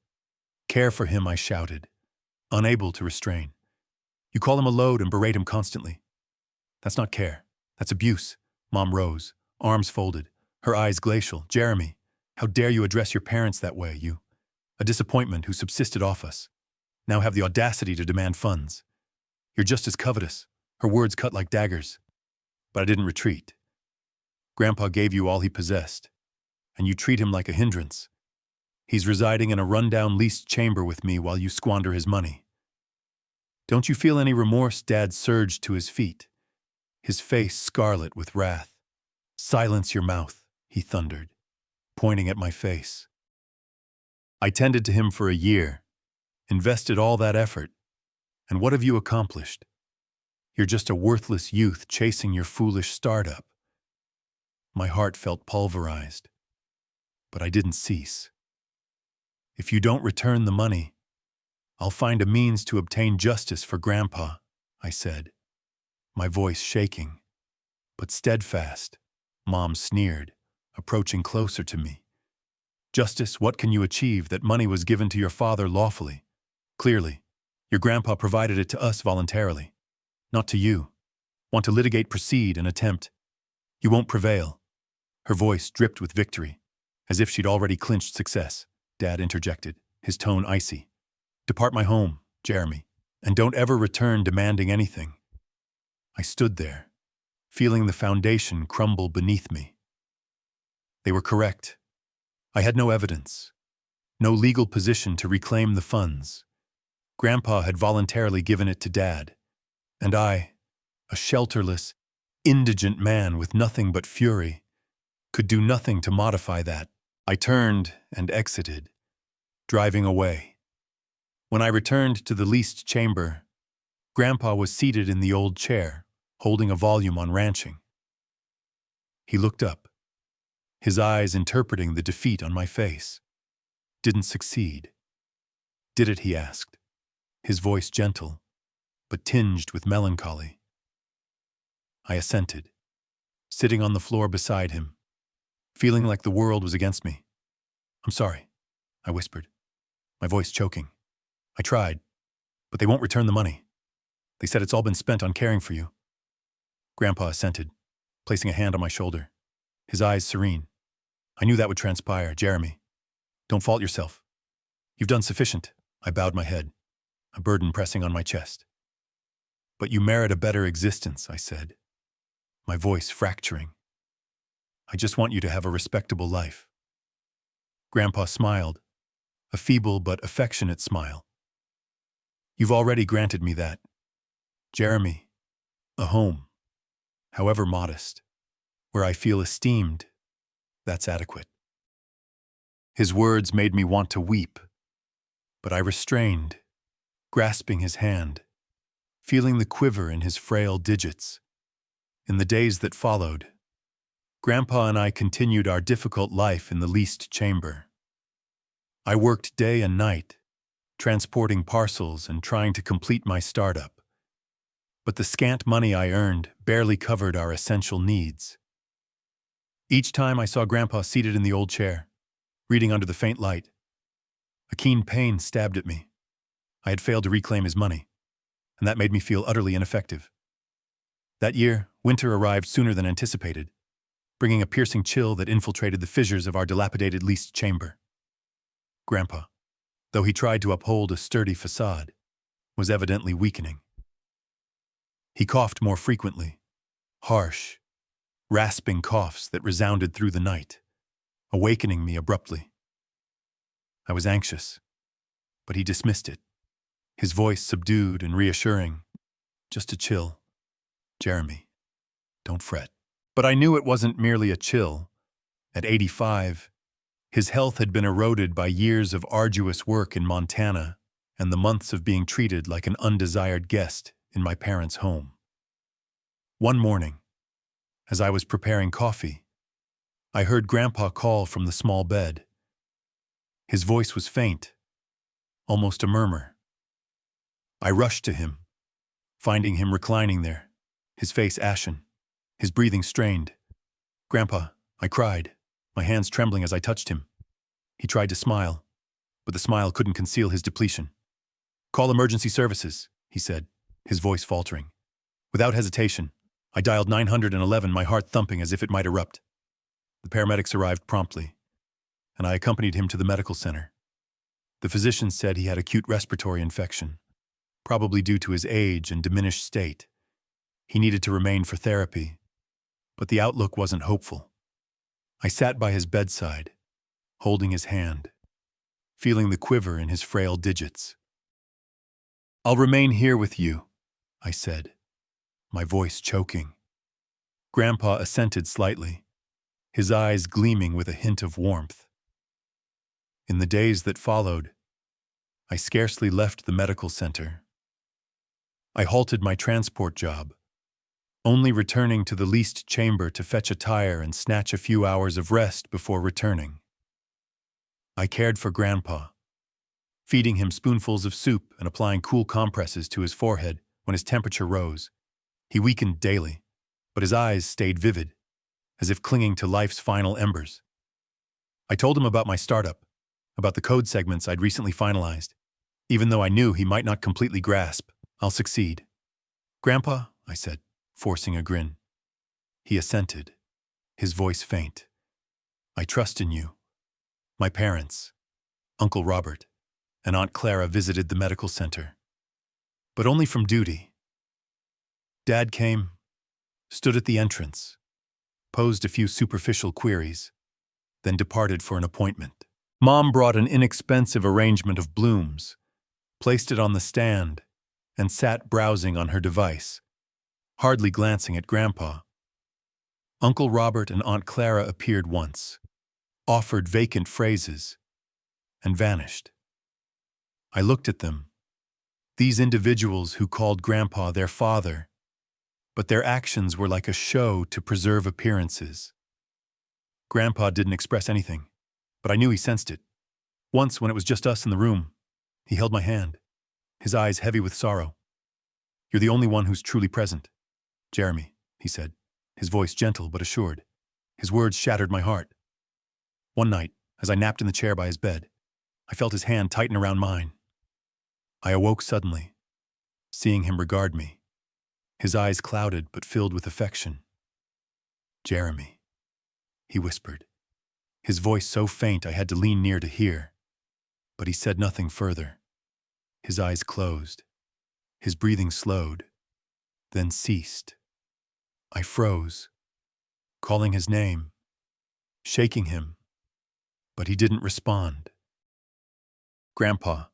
Care for him, I shouted, unable to restrain. You call him a load and berate him constantly. That's not care. That's abuse. Mom rose, arms folded, her eyes glacial. Jeremy, how dare you address your parents that way, you? A disappointment who subsisted off us. Now have the audacity to demand funds. You're just as covetous. Her words cut like daggers. But I didn't retreat. Grandpa gave you all he possessed, and you treat him like a hindrance. He's residing in a rundown leased chamber with me while you squander his money. Don't you feel any remorse? Dad surged to his feet, his face scarlet with wrath. Silence your mouth, he thundered, pointing at my face. I tended to him for a year, invested all that effort, and what have you accomplished? You're just a worthless youth chasing your foolish startup. My heart felt pulverized, but I didn't cease. If you don't return the money, I'll find a means to obtain justice for Grandpa, I said, my voice shaking, but steadfast. Mom sneered, approaching closer to me. Justice, what can you achieve? That money was given to your father lawfully. Clearly, your grandpa provided it to us voluntarily, not to you. Want to litigate, proceed, and attempt. You won't prevail. Her voice dripped with victory, as if she'd already clinched success. Dad interjected, his tone icy. Depart my home, Jeremy, and don't ever return demanding anything. I stood there, feeling the foundation crumble beneath me. They were correct. I had no evidence, no legal position to reclaim the funds. Grandpa had voluntarily given it to Dad, and I, a shelterless, indigent man with nothing but fury, could do nothing to modify that. I turned and exited, driving away. When I returned to the leased chamber, Grandpa was seated in the old chair, holding a volume on ranching. He looked up, his eyes interpreting the defeat on my face. Didn't succeed. Did it, he asked, his voice gentle, but tinged with melancholy. I assented, sitting on the floor beside him, feeling like the world was against me. I'm sorry, I whispered, my voice choking. I tried, but they won't return the money. They said it's all been spent on caring for you. Grandpa assented, placing a hand on my shoulder, his eyes serene. I knew that would transpire, Jeremy. Don't fault yourself. You've done sufficient. I bowed my head, a burden pressing on my chest. But you merit a better existence, I said, my voice fracturing. I just want you to have a respectable life. Grandpa smiled, a feeble but affectionate smile. You've already granted me that. Jeremy, a home, however modest, where I feel esteemed, that's adequate. His words made me want to weep, but I restrained, grasping his hand, feeling the quiver in his frail digits. In the days that followed, Grandpa and I continued our difficult life in the leased chamber. I worked day and night, transporting parcels and trying to complete my startup. But the scant money I earned barely covered our essential needs. Each time I saw Grandpa seated in the old chair, reading under the faint light, a keen pain stabbed at me. I had failed to reclaim his money, and that made me feel utterly ineffective. That year, winter arrived sooner than anticipated, bringing a piercing chill that infiltrated the fissures of our dilapidated leased chamber. Grandpa, though he tried to uphold a sturdy facade, was evidently weakening. He coughed more frequently, harsh, rasping coughs that resounded through the night, awakening me abruptly. I was anxious, but he dismissed it, his voice subdued and reassuring. Just a chill. Jeremy, don't fret. But I knew it wasn't merely a chill. At 85, his health had been eroded by years of arduous work in Montana and the months of being treated like an undesired guest in my parents' home. One morning, as I was preparing coffee, I heard Grandpa call from the small bed. His voice was faint, almost a murmur. I rushed to him, finding him reclining there, his face ashen, his breathing strained. Grandpa, I cried, my hands trembling as I touched him. He tried to smile, but the smile couldn't conceal his depletion. Call emergency services, he said, his voice faltering. Without hesitation, I dialed 911, my heart thumping as if it might erupt. The paramedics arrived promptly, and I accompanied him to the medical center. The physician said he had acute respiratory infection, probably due to his age and diminished state. He needed to remain for therapy, but the outlook wasn't hopeful. I sat by his bedside, holding his hand, feeling the quiver in his frail digits. I'll remain here with you, I said, my voice choking. Grandpa assented slightly, his eyes gleaming with a hint of warmth. In the days that followed, I scarcely left the medical center. I halted my transport job, only returning to the leased chamber to fetch a tire and snatch a few hours of rest before returning. I cared for Grandpa, feeding him spoonfuls of soup and applying cool compresses to his forehead when his temperature rose. He weakened daily, but his eyes stayed vivid, as if clinging to life's final embers. I told him about my startup, about the code segments I'd recently finalized. Even though I knew he might not completely grasp, I'll succeed. Grandpa, I said, forcing a grin. He assented, his voice faint. I trust in you. My parents, Uncle Robert, and Aunt Clara visited the medical center. But only from duty. Dad came, stood at the entrance, posed a few superficial queries, then departed for an appointment. Mom brought an inexpensive arrangement of blooms, placed it on the stand, and sat browsing on her device, hardly glancing at Grandpa. Uncle Robert and Aunt Clara appeared once, offered vacant phrases, and vanished. I looked at them, these individuals who called Grandpa their father, but their actions were like a show to preserve appearances. Grandpa didn't express anything, but I knew he sensed it. Once, when it was just us in the room, he held my hand, his eyes heavy with sorrow. "You're the only one who's truly present, Jeremy," he said, his voice gentle but assured. His words shattered my heart. One night, as I napped in the chair by his bed, I felt his hand tighten around mine. I awoke suddenly, seeing him regard me, his eyes clouded but filled with affection. "Jeremy," he whispered, his voice so faint I had to lean near to hear. But he said nothing further. His eyes closed, his breathing slowed, then ceased. I froze, calling his name, shaking him, but he didn't respond. Grandpa,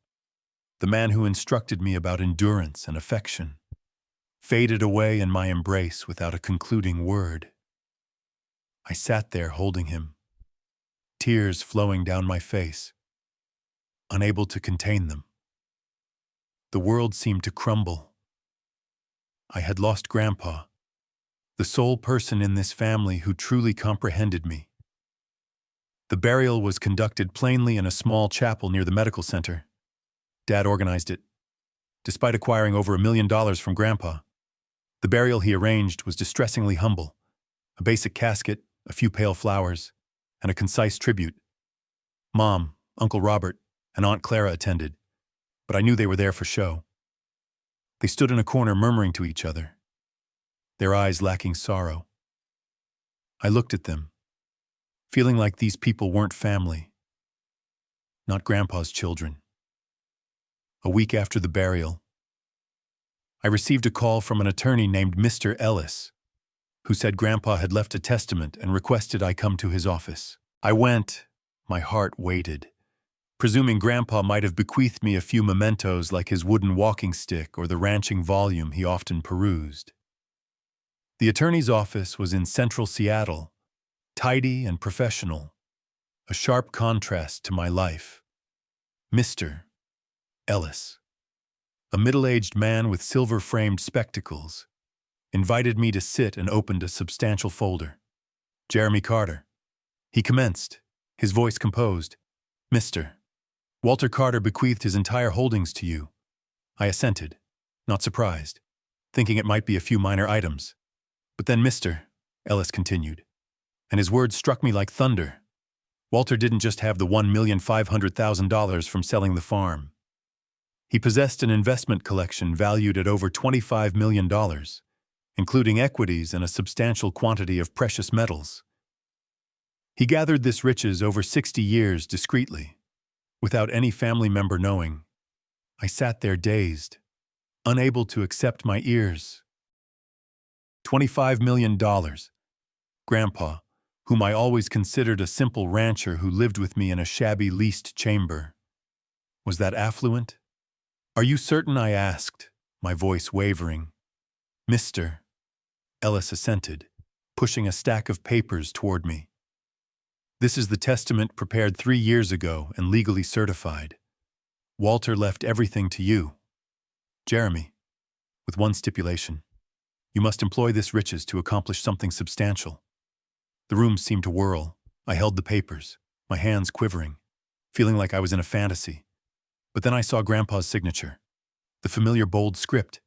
the man who instructed me about endurance and affection, faded away in my embrace without a concluding word. I sat there holding him, tears flowing down my face, unable to contain them. The world seemed to crumble. I had lost Grandpa, the sole person in this family who truly comprehended me. The burial was conducted plainly in a small chapel near the medical center. Dad organized it. Despite acquiring over $1 million from Grandpa, the burial he arranged was distressingly humble. A basic casket, a few pale flowers, and a concise tribute. Mom, Uncle Robert, and Aunt Clara attended, but I knew they were there for show. They stood in a corner murmuring to each other, their eyes lacking sorrow. I looked at them, feeling like these people weren't family, not Grandpa's children. A week after the burial, I received a call from an attorney named Mr. Ellis, who said Grandpa had left a testament and requested I come to his office. I went, my heart weighted, presuming Grandpa might have bequeathed me a few mementos like his wooden walking stick or the ranching volume he often perused. The attorney's office was in central Seattle, tidy and professional, a sharp contrast to my life. Mr. Ellis, a middle-aged man with silver-framed spectacles, invited me to sit and opened a substantial folder. "Jeremy Carter," he commenced, his voice composed. "Mr. Walter Carter bequeathed his entire holdings to you." I assented, not surprised, thinking it might be a few minor items. "But then, Mr. Ellis continued, and his words struck me like thunder. Walter didn't just have the $1,500,000 from selling the farm. He possessed an investment collection valued at over $25 million, including equities and a substantial quantity of precious metals. He gathered this riches over 60 years discreetly, without any family member knowing. I sat there dazed, unable to accept my ears. $25 million. Grandpa, whom I always considered a simple rancher who lived with me in a shabby leased chamber. Was that affluent? "Are you certain?" I asked, my voice wavering. "Mr. Ellis assented, pushing a stack of papers toward me. "This is the testament prepared 3 years ago and legally certified. Walter left everything to you, Jeremy, with one stipulation. You must employ this riches to accomplish something substantial." The room seemed to whirl. I held the papers, my hands quivering, feeling like I was in a fantasy. But then I saw Grandpa's signature, the familiar bold script,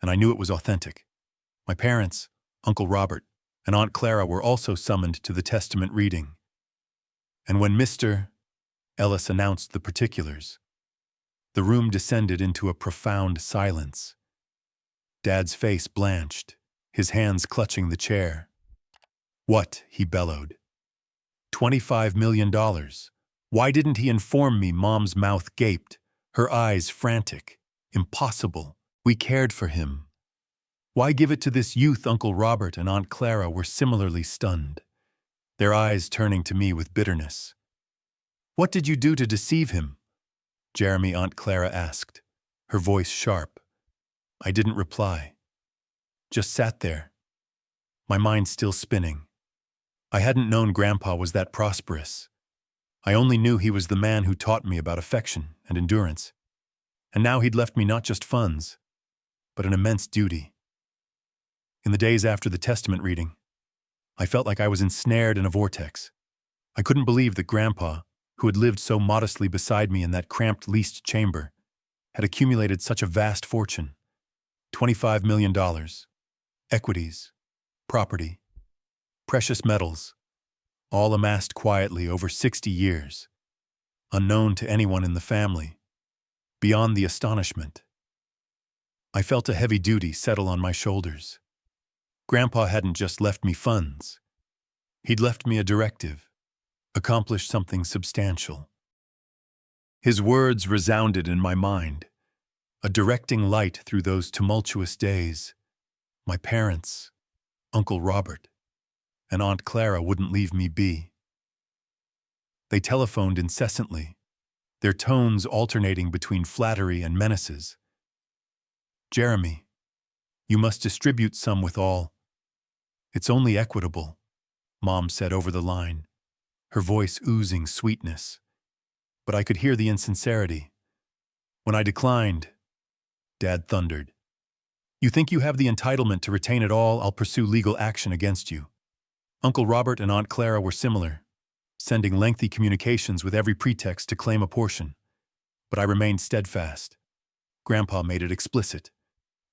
and I knew it was authentic. My parents, Uncle Robert, and Aunt Clara were also summoned to the testament reading. And when Mr. Ellis announced the particulars, the room descended into a profound silence. Dad's face blanched, his hands clutching the chair. "What?" he bellowed. $25 million. Why didn't he inform me? Mom's mouth gaped, her eyes frantic. Impossible. We cared for him. Why give it to this youth? Uncle Robert and Aunt Clara were similarly stunned, their eyes turning to me with bitterness. What did you do to deceive him? Jeremy, Aunt Clara asked, her voice sharp. I didn't reply. Just sat there, my mind still spinning. I hadn't known Grandpa was that prosperous. I only knew he was the man who taught me about affection and endurance. And now he'd left me not just funds, but an immense duty. In the days after the testament reading, I felt like I was ensnared in a vortex. I couldn't believe that Grandpa, who had lived so modestly beside me in that cramped leased chamber, had accumulated such a vast fortune. $25 million. Equities, property, precious metals, all amassed quietly over 60 years, unknown to anyone in the family. Beyond the astonishment, I felt a heavy duty settle on my shoulders. Grandpa hadn't just left me funds. He'd left me a directive, accomplished something substantial. His words resounded in my mind, a directing light through those tumultuous days. My parents, Uncle Robert, and Aunt Clara wouldn't leave me be. They telephoned incessantly, their tones alternating between flattery and menaces. Jeremy, you must distribute some with all. It's only equitable, Mom said over the line, her voice oozing sweetness. But I could hear the insincerity. When I declined, Dad thundered. You think you have the entitlement to retain it all? I'll pursue legal action against you. Uncle Robert and Aunt Clara were similar, sending lengthy communications with every pretext to claim a portion. But I remained steadfast. Grandpa made it explicit.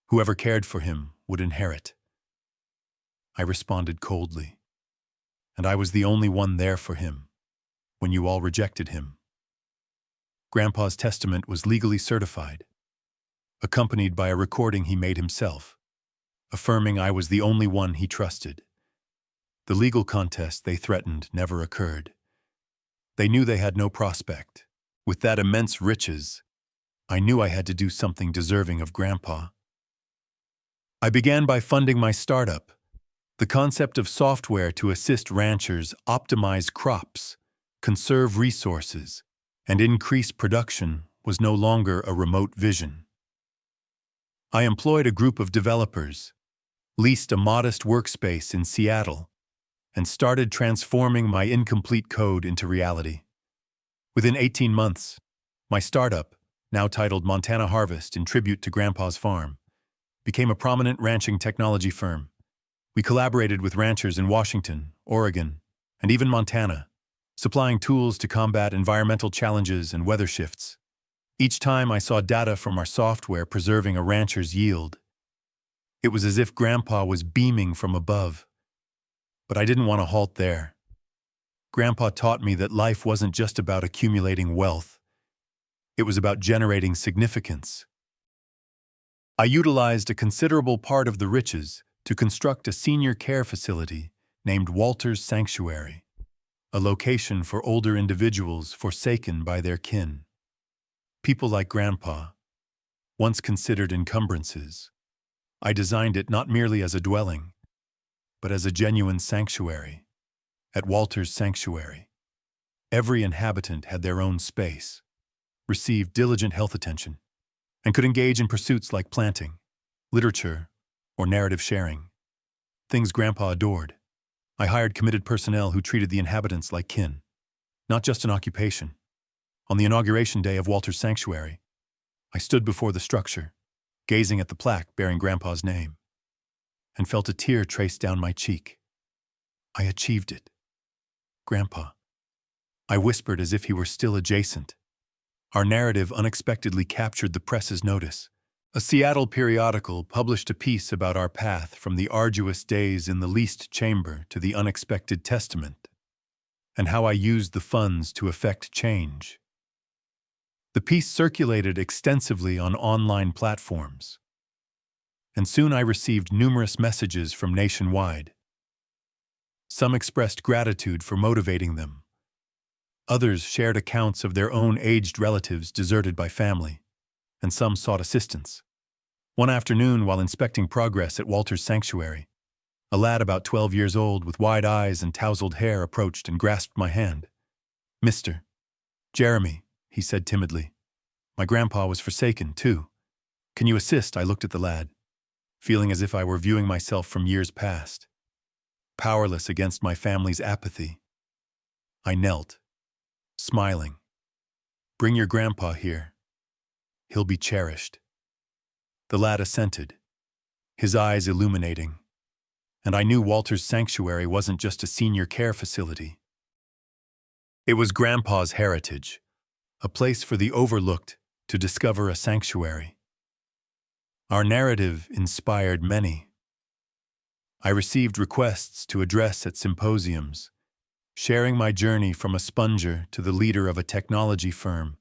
Whoever cared for him would inherit. I responded coldly. And I was the only one there for him, when you all rejected him. Grandpa's testament was legally certified, accompanied by a recording he made himself, affirming I was the only one he trusted. The legal contest they threatened never occurred. They knew they had no prospect. With that immense riches, I knew I had to do something deserving of Grandpa. I began by funding my startup. The concept of software to assist ranchers optimize crops, conserve resources, and increase production was no longer a remote vision. I employed a group of developers, leased a modest workspace in Seattle, and started transforming my incomplete code into reality. Within 18 months, my startup, now titled Montana Harvest in tribute to Grandpa's farm, became a prominent ranching technology firm. We collaborated with ranchers in Washington, Oregon, and even Montana, supplying tools to combat environmental challenges and weather shifts. Each time I saw data from our software preserving a rancher's yield, it was as if Grandpa was beaming from above. But I didn't want to halt there. Grandpa taught me that life wasn't just about accumulating wealth. It was about generating significance. I utilized a considerable part of the riches to construct a senior care facility named Walter's Sanctuary, a location for older individuals forsaken by their kin. People like Grandpa, once considered encumbrances. I designed it not merely as a dwelling, but as a genuine sanctuary. At Walter's Sanctuary, every inhabitant had their own space, received diligent health attention, and could engage in pursuits like planting, literature, or narrative sharing. Things Grandpa adored. I hired committed personnel who treated the inhabitants like kin, not just an occupation. On the inauguration day of Walter's Sanctuary, I stood before the structure, gazing at the plaque bearing Grandpa's name, and felt a tear trace down my cheek. I achieved it. Grandpa. I whispered as if he were still adjacent. Our narrative unexpectedly captured the press's notice. A Seattle periodical published a piece about our path from the arduous days in the leased chamber to the unexpected testament, and how I used the funds to effect change. The piece circulated extensively on online platforms, and soon I received numerous messages from nationwide. Some expressed gratitude for motivating them. Others shared accounts of their own aged relatives deserted by family, and some sought assistance. One afternoon, while inspecting progress at Walter's sanctuary, a lad about 12 years old with wide eyes and tousled hair approached and grasped my hand. "Mr. Jeremy," he said timidly. "My grandpa was forsaken, too. Can you assist?" I looked at the lad, feeling as if I were viewing myself from years past, powerless against my family's apathy. I knelt, smiling. "Bring your grandpa here. He'll be cherished." The lad assented, his eyes illuminating, and I knew Walter's sanctuary wasn't just a senior care facility. It was Grandpa's heritage, a place for the overlooked to discover a sanctuary. Our narrative inspired many. I received requests to address at symposiums, sharing my journey from a sponger to the leader of a technology firm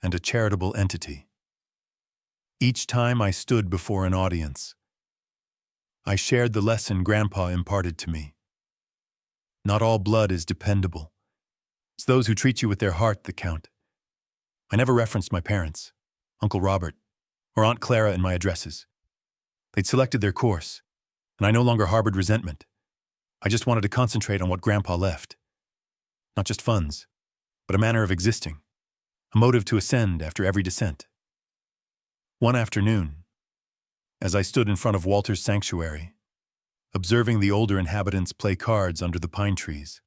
and a charitable entity. Each time I stood before an audience, I shared the lesson Grandpa imparted to me. Not all blood is dependable. It's those who treat you with their heart that count. I never referenced my parents, Uncle Robert, or Aunt Clara in my addresses. They'd selected their course, and I no longer harbored resentment. I just wanted to concentrate on what Grandpa left. Not just funds, but a manner of existing, a motive to ascend after every descent. One afternoon, as I stood in front of Walter's sanctuary, observing the older inhabitants play cards under the pine trees,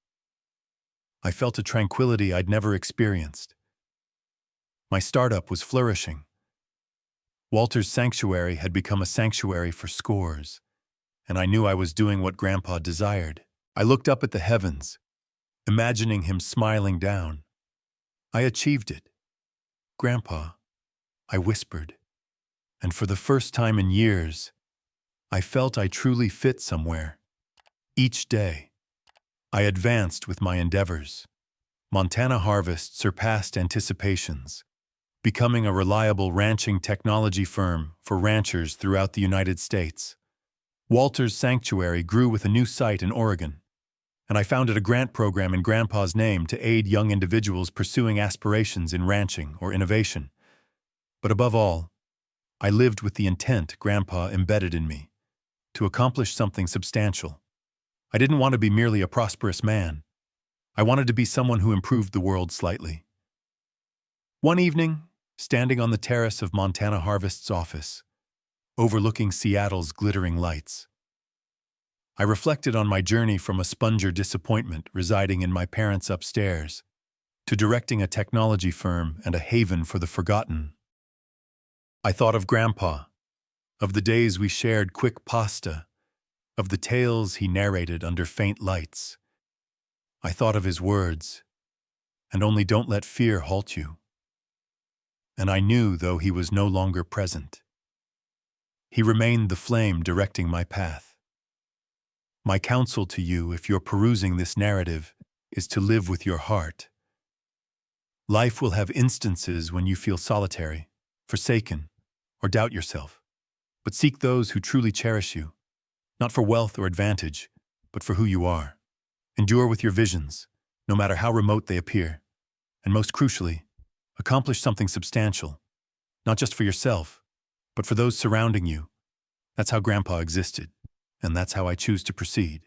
I felt a tranquility I'd never experienced. My startup was flourishing. Walter's sanctuary had become a sanctuary for scores, and I knew I was doing what Grandpa desired. I looked up at the heavens, imagining him smiling down. I achieved it. "Grandpa," I whispered, and for the first time in years, I felt I truly fit somewhere. Each day, I advanced with my endeavors. Montana Harvest surpassed anticipations, becoming a reliable ranching technology firm for ranchers throughout the United States. Walter's Sanctuary grew with a new site in Oregon, and I founded a grant program in Grandpa's name to aid young individuals pursuing aspirations in ranching or innovation. But above all, I lived with the intent Grandpa embedded in me, to accomplish something substantial. I didn't want to be merely a prosperous man. I wanted to be someone who improved the world slightly. One evening, standing on the terrace of Montana Harvest's office, overlooking Seattle's glittering lights, I reflected on my journey from a sponger disappointment residing in my parents' upstairs to directing a technology firm and a haven for the forgotten. I thought of Grandpa, of the days we shared quick pasta, of the tales he narrated under faint lights. I thought of his words, "And only don't let fear halt you." And I knew, though he was no longer present, he remained the flame directing my path. My counsel to you, if you're perusing this narrative, is to live with your heart. Life will have instances when you feel solitary, forsaken, or doubt yourself. But seek those who truly cherish you, not for wealth or advantage, but for who you are. Endure with your visions, no matter how remote they appear. And most crucially, accomplish something substantial, not just for yourself, but for those surrounding you. That's how Grandpa existed, and that's how I choose to proceed.